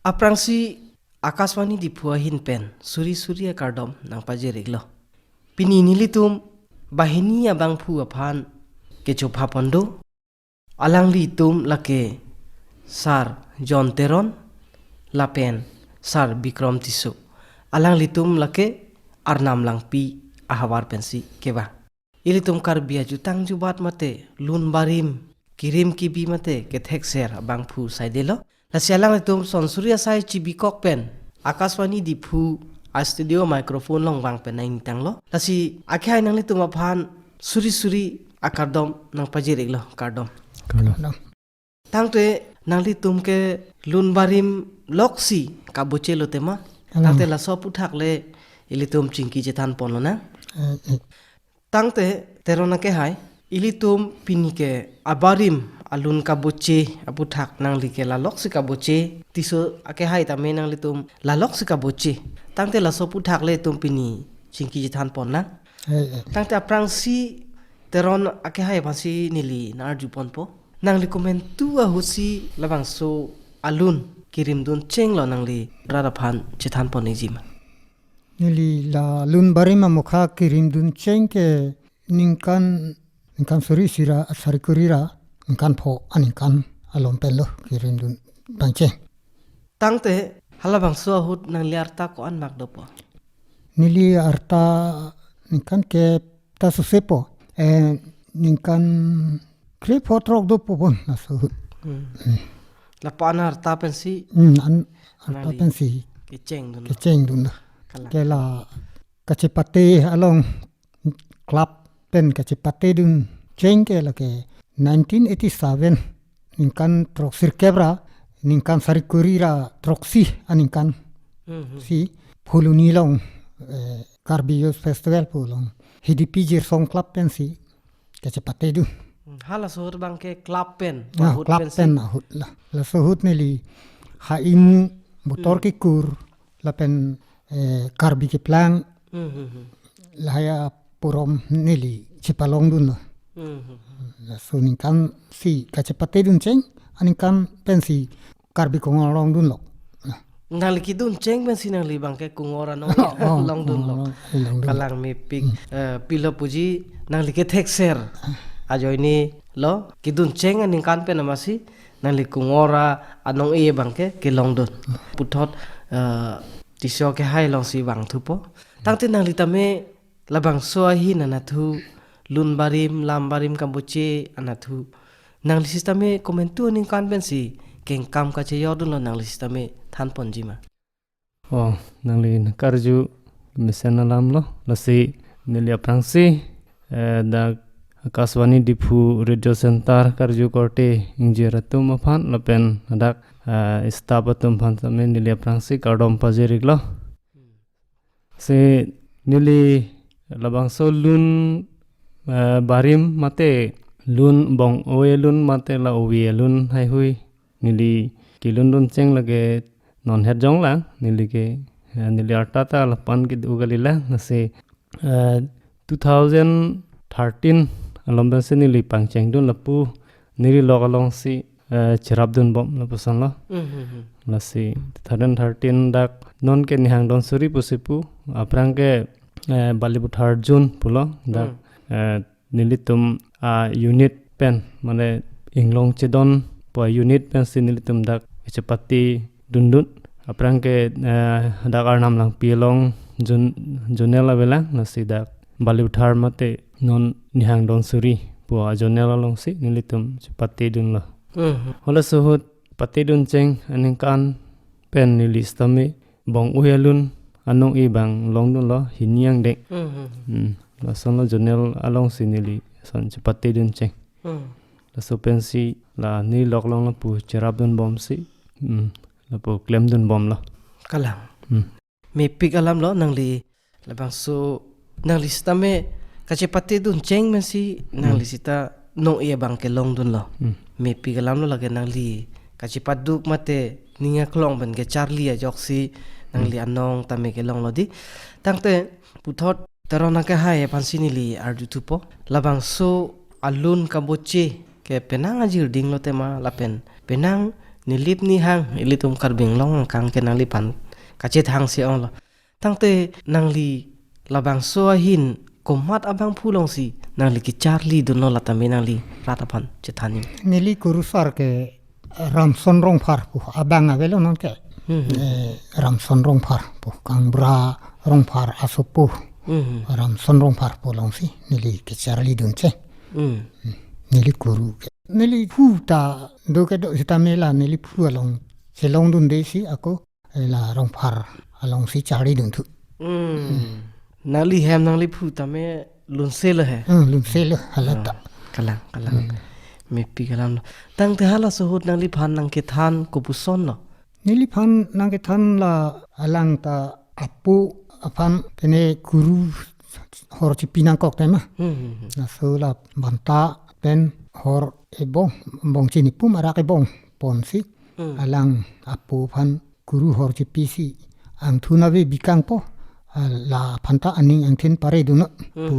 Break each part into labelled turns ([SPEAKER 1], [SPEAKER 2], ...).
[SPEAKER 1] Aprangsi Akaswani di puahin pen suri kardom nang pajerik lo. Pini nilitum bahini abang pu apan kecup hapondo alang litum lake sar John Teron lapen sar Bikrom Tisu alang litum lake arnam lang pi ahawar pensi keba ilitum kar biya jutang jubat mate lun barim kirim kibi mate kethek ser abang pu saidelo lasialang litum sonsuri asai cibikok pen Akaswani di pu a studio microphone long bang pen nang tang lo lasi akhai nang litum apan suri akardom nang pajerik lo kardom tang te nang litum ke lun barim loksi kaboche lo tema tang te la so puthak le ilitum chingki jetan pon lo na tang te terona ke hai ilitum pinike abarim alun kaboche aputhak nang like la loksi kaboche tiso ake hai ta me nang litum la loksi kaboche tang te la so puthak le tum pini chingki jetan pon na tang te aprangsi teron ake hai pasi nili nar jupon po nang li komen tu a husi labang so alun kirim dun cheng lo nang li raraphan chetan pon ejima
[SPEAKER 2] nili la lun barima mukha kirim dun cheng ke ningkan suri sira sarikurira ningkan pho aningkan alom pelo kirim dun bangche
[SPEAKER 1] tangte halabang so hut nang li arta ko an mak dopo
[SPEAKER 2] nili arta ningkan ke ta susepo ningkan krip hotrok do popon na so
[SPEAKER 1] la pana arta pensi
[SPEAKER 2] an arta pensi
[SPEAKER 1] kecheng
[SPEAKER 2] dun ke la kachipate along club pen kachipate dun cheng ke la ke 1987 ningkan troksir kebra ningkan sarikurira troksi aningkan si phuluni long Karbios festival pulong hidipijir song club pen si kachipate dun
[SPEAKER 1] hala sohur bangke club pen
[SPEAKER 2] club pen ahut la sohut neli haim motor ki kur la pen karbi ki plang la ya purom neli cipalong dun la so ningkan si kachipate dun cheng aningkan pen si karbi kongolong dun lo
[SPEAKER 1] nang li kidun cheng pensi nang li bangke kungora no long dun lo kalang mi pik pilo puji nang li ke thekser ajo ini lo kidun cheng aning kan pe namasi nang li kungora anong e bangke ke long dun puthot tisyo ke hai long si bang thupo tangte nang li tame labang so hi nanathu lun barim lam barim kamboche anathu nang li sistame komentu aning kan pensi keng kam ka che yodun lo nang li sistame than ponjima
[SPEAKER 3] nang li karju misana lam lo lasi nilia prangsi da Akaswani Dipu Radio Center karju korte injeratum aphan lapen adak istabatum phan tame nilia prangsi kardom pajerik lo se nili labang so lun barim mate lun bong oe lun mate la oe lun hai hui nili kilun lun cheng lage non het jong lang nili ke nili artata lapan ki ugalila nase 2013 alomben se nili pangcheng dun lapu nili lokalong si chirap dun bom lapusan lo lasi 2013 dak non ke nihang don suri pusipu aprang ke Bollywood Arjun pulo dak nili tum unit pen mane inglong chedon po unit pen si nili tum dak chapati dundun aprang ke dak arnam lang pilong junela bela nasi dak Bollywood har mate non nihang don suri po junela long si nili tum chapati dun lo hola suhut pati dun cheng aningkan pen nili stame bong uyalun anong ibang long dun lo hiniang dek la son lo junel along si nili son chapati dun cheng la so pensi la ni lok long la pu cherap dun bom si la pu klem dun bom lo
[SPEAKER 1] kalang me pik alam lo nang li labang so nang li stame kachepate dun cheng mensi nang li sita no e bang ke long dun lo me pik alam lo lage nang li kachepat duk mate ninga klong ben ke charlie a joksi nang li anong tame ke long lo di tangte puthot terona ke hai pansini li arju thupo labang so alun kamboche ke penang ajir ding lo tema lapen penang ni lip ni hang ili tum kar bing long kang ke nang li pan ka che thang se on la tang te nang li labang so hin komat abang phulong si nang li ki charlie du no la ta me nang li rata pan che thanim
[SPEAKER 2] nili kurusar ke ramson rong phar pu abang avelo non ke ramson rong phar pu kang bra rong phar asopu ramson rong phar pu long si nili ke charlie dun che nili kuru ke nili phu ta do ke do ta mela nili phu along se long dun de si ako la rong phar along si charlie dun thu
[SPEAKER 1] nang li hem nang li phu ta me lun se le hai
[SPEAKER 2] lun se le halata
[SPEAKER 1] kalang me pi kalam tang te hala so hot nang li phan nang ke than ko pu son no
[SPEAKER 2] nili phan nang ke than la alang ta apu aphan kene kuru hor chi pinang kok tema na so la banta pen hor e bong chi ni pu mara ke bong pon si alang apu phan kuru hor chi pi si ang thuna ve bikang po la phanta aning ang thin pare du no pu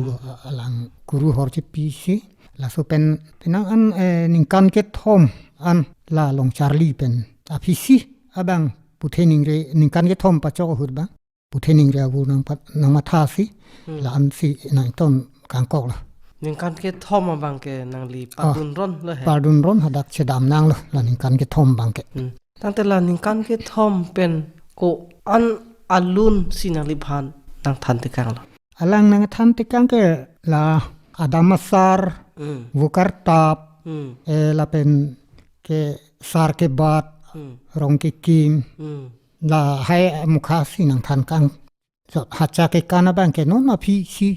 [SPEAKER 2] alang kuru hor chi pi si la so pen pinang an ning kan ke thom an la long charlie pen apisi abang puthening re ning kan ke thom pa chok hur ba puthening re bu nang ma tha si la an si nang ton kang kok la
[SPEAKER 1] ning kan ke thom bang ke nang li padun ron le hai
[SPEAKER 2] padun ron hadak chedam nang lo la ning kan ke thom bang ke
[SPEAKER 1] tang te la ning kan ke thom pen ko an alun sinali phan nang than te kang la
[SPEAKER 2] alang nang than te kang ke la adamasar vukar tap la pen ke sar ke bat rong ke kim la hai mukha si nang than kang so hacha ke kana bang ke non ma phi si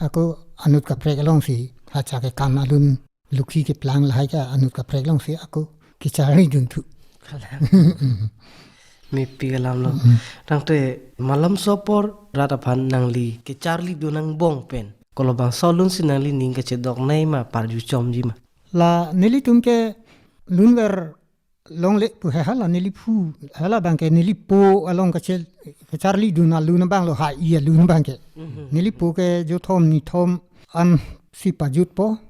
[SPEAKER 2] ako anut ka prek long si hacha ke kana lun lukhi ke plang la hai ka anut ka prek long si ako ki chari dun thu
[SPEAKER 1] me pi kalam lo tang te malam sopor rata phan nang li ke charlie du nang bong pen kolo bang solun sinang li ning ke che dok nei ma par ju chom ji ma
[SPEAKER 2] la nili tum ke lun ver long le pu ha la nili pu hala bang ke nili po along ka chel ke charlie du na lun bang lo ha i lun bang ke nili po ke jo thom ni thom an si pa jut po